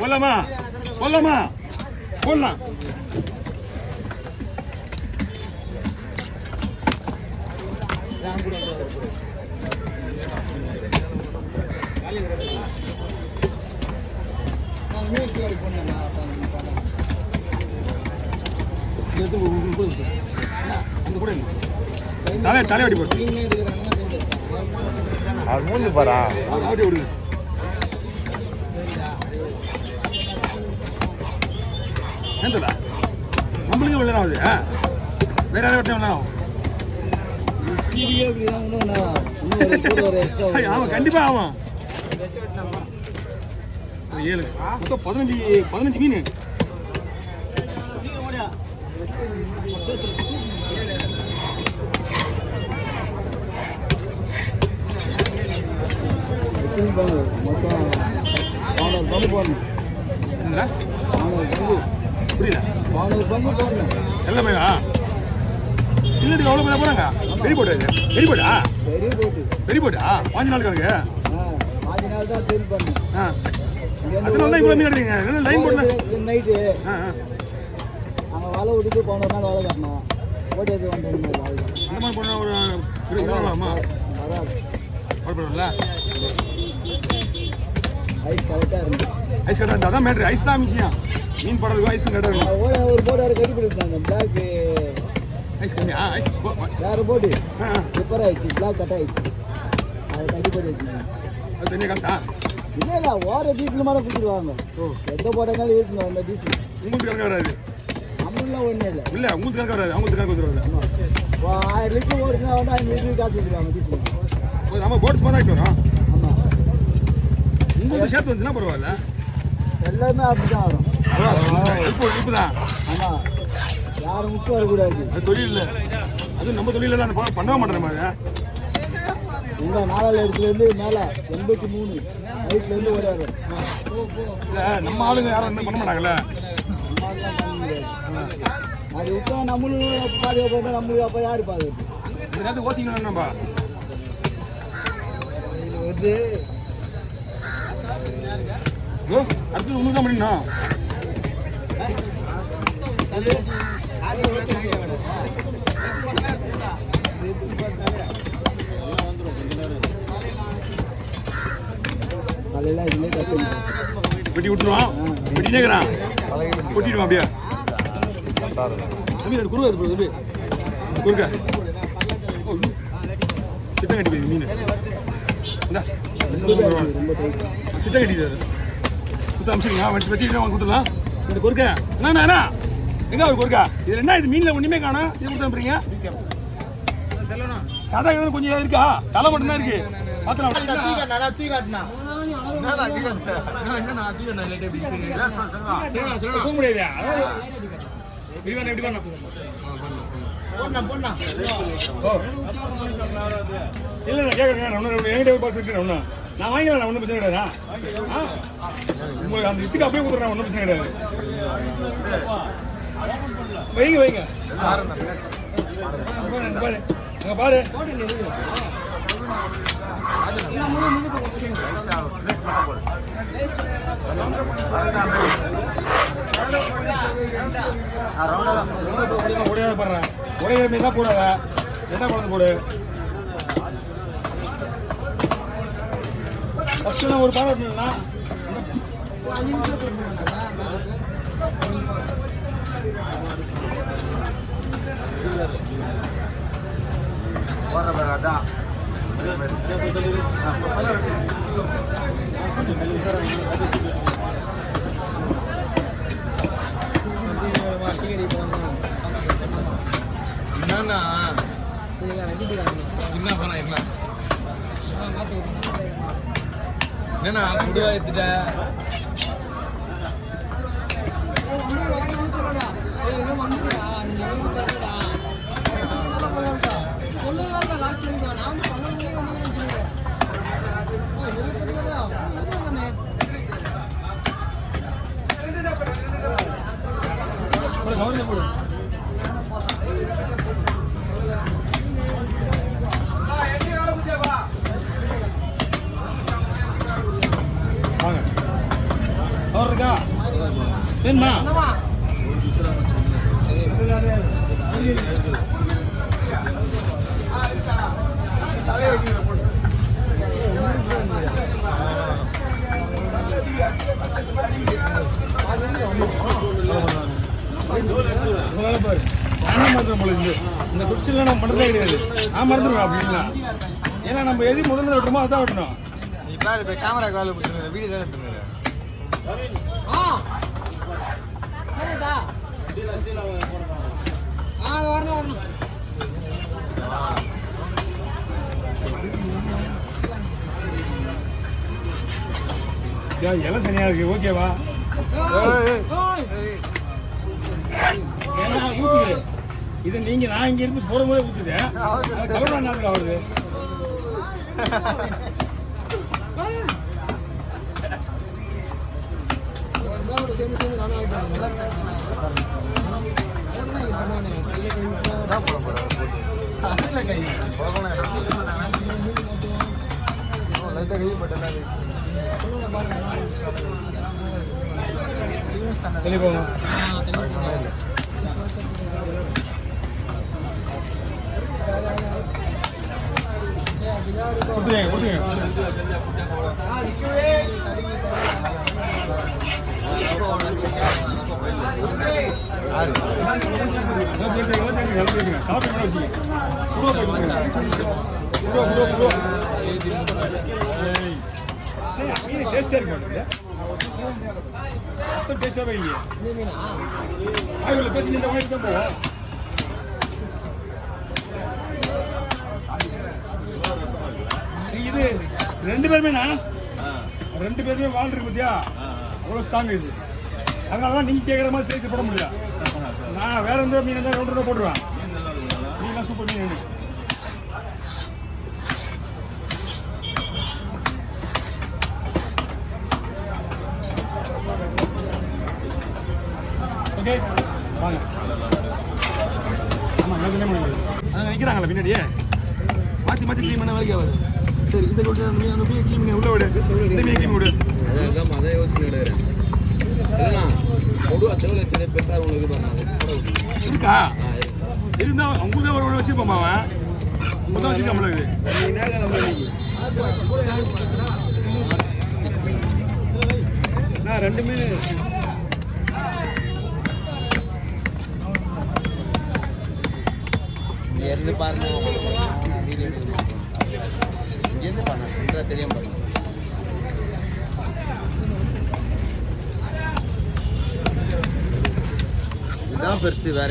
போடலாமா போடலாமா போடலாம். தலைவடி போட்டு அது மூஞ்சி பாரா அப்படி விடுங்க. ஏந்தடா நம்மளுக்கு வெள்ளம் ஆகுது. வேற யாரும் வெட்டணும் வெள்ளம் ஆகும். கண்டிப்பா ஆகும். 7 மொத்தம் 15 மீன். புரியல எல்லாமே இல்லடி எவ்வளோ பேர் போறாங்க? பெரிய போட்டு பெரிய போட்டா 5 நாள் கணக்கு. அதனால தான் இவ்வளோ மீன் எடுறீங்க. லைன் போடல நைட்டு வலை விட்டுட்டு போன நாள் வலை கட்டணும். போட்டு எது வந்து இந்த மாதிரி போனால் ஒரு 20 நாளாமா போடணும்ல. ஐஸ் கரெக்டாக இருந்து ஐஸ் கரெக்டாக இருந்தால் தான் மேட்ரு. ஐஸ் தான் விஷயம். மீன் போடுறதுக்கு ஐஸ் கரெக்டாக இருக்கும். ஒரு போட்டு வேறு கட்டி பிடிச்சாங்க. பிளாக் ஐஸ் கம்மியா ஐஸ் வேறு போட்டு ரிப்பேர் ஆயிடுச்சு. பிளாக் கட் ஆயிடுச்சு. அதை கட்டி போட்டு வச்சுருந்தாங்க. அது தனியாக காசா? இல்லை ஓர டீசல் மாதிரி கொடுத்துருவாங்க. எந்த போட்டாலும் இருக்கணும் அந்த டீசல். உங்களுக்கு கணக்கு வராது. நம்மளாம் ஒன்றும் இல்லை. இல்லை உங்களுக்கு கணக்கு வராது. அவங்களுக்கு கணக்கு வந்துடுவாங்க. 1000 லிட்டர் ஓடுனா வந்து 500 லிட்டர் காசு கொடுக்குறாங்க டீசல். நம்ம போட்டு சும்மா தான் ஆகிட்டு வரோம். ஆமாம் உங்களுக்கு சேர்த்து வந்துச்சுன்னா பரவாயில்ல. எல்லாமே அப்படி தான் வரும். இப்போ தான் ஆமாம் யாரும் முக்கியம் வரக்கூடாது. அது தொழில் இல்லை. அது நம்ம தொழில் இல்லை. அந்த பண்ண மாட்டேன் அதை. இந்த 4 இடத்துலேருந்து மேலே 83 வயசுலேருந்து வராது. இல்லை நம்ம ஆளுங்க யாரும் என்ன பண்ண மாட்டாங்கல்ல. அது இப்போ நம்மளும் பாதுகாப்பு நம்மளுக்கு அப்போ யார் பாதுகாப்பு? இந்த நேரத்துக்கு ஓசிக்கணும் நம்ம வந்து அடுத்தது ஒன்று தான் பண்ணிடணும். காலையில் இதுலேயே கட்டு வெட்டி விட்டுருவான். வெட்டினேக்கிறான் கொட்டிடுவான் அப்படியே. தம்பி குறுக்கா இருக்கு தம்பி குறுக்கா சிட்டம் கட்டி மீன் இந்தா சிட்டம் கட்டிடுறாரு. குத்த அமிச்சிருங்க வச்சுட்டு வாங்க கொடுத்துடலாம். இந்த குறுக்கா என்ன எங்க ஒரு குறுக்கா இது என்ன? இது மீனில் ஒன்றுமே காணும். இது கொடுத்து அனுப்புறீங்க. சதா எதுவும் கொஞ்சம் இருக்கா? தலை மட்டும்தான் இருக்கு. பார்த்துலாம் இல்லை நான் கேட்குறேன். என்கிட்ட பாஸ் இருக்கேன். ஒன்றும் நான் வாங்கிக்கலாம். ஒன்றும் பிரச்சனை கிடையாதா? உங்களுக்கு அந்த இதுக்கு அப்படியே கொடுத்துறேன். ஒன்றும் பிரச்சனை கிடையாது. வைங்க பாரு அங்கே பாரு. உடையாத போடுறேன். உடையிற மீன் தான் போடாத. என்ன குழந்தை போடு. ஃபஸ்ட்டு நான் ஒரு பாடம் பண்ணா அதான் என்னண்ணா முடிவா எடுத்துட்ட வாங்க அவர் இருக்கா வேணுமா வேணுமா பாரு நான் மறந்துடும் போல இருந்து இந்த குடிசையில் நான் பண்ணுறதே கிடையாது நான் மறந்துடுவேன் அப்படின்னா ஏன்னா நம்ம எது முதல்ல விட்டுமோ அதான் விட்டணும் நீ பாரு இப்போ கேமரா கால் பிடிச்சிருக்க வீடியோ தான் எடுத்துருங்க இலை சனியா இருக்கு ஓகேவா ஏன்னா ஊத்துது இதை நீங்க நான் இங்க இருந்து போடும்போது ஊத்துது கவர்மெண்ட் என்னத்துக்கு ஆகுது தெளிவாங்க கொடுத்துங்க டேஸ்டா இருக்கு டேஸ்டாவே இல்லையா பேசி இந்த மாதிரி தான் போவோம் இது ரெண்டு பேருமே வாழ் இருக்கு பத்தியா அவ்வளோ ஸ்ட்ராங் இது அதனால தான் நீங்கள் கேட்குற மாதிரி சேர்த்து போட முடியல நான் வேற எந்த மீன் இருந்தால் 2 ரூபா போட்டுருவேன் மீன்லாம் சூப்பர் மீன் ஓகே வாங்க ஆமாம் மேலே முடியாது அங்கே நிற்கிறாங்களா பின்னாடியே மாற்றி க்ளீன் பண்ண வேலைக்கு ஆகாது சரி இந்த மீன் க்ளீன் பண்ணி உள்ள விடு இந்த மீன் க்ளீன் விடு அதை யோசனை எடுக்கிறேன் பொதுவாக செவ்வளோ வச்சதே பெருசாக உங்களுக்கு இருக்கா இருந்தா உங்களுக்கு ஒரு வச்சுருப்போம் அவன் உங்க தான் வச்சுருக்க நம்மளுக்கு நான் 2 மீன் இருந்து பாருங்க இங்கேருந்து பாருங்க தெரியாம பாருங்க இதான் பெருசு வேற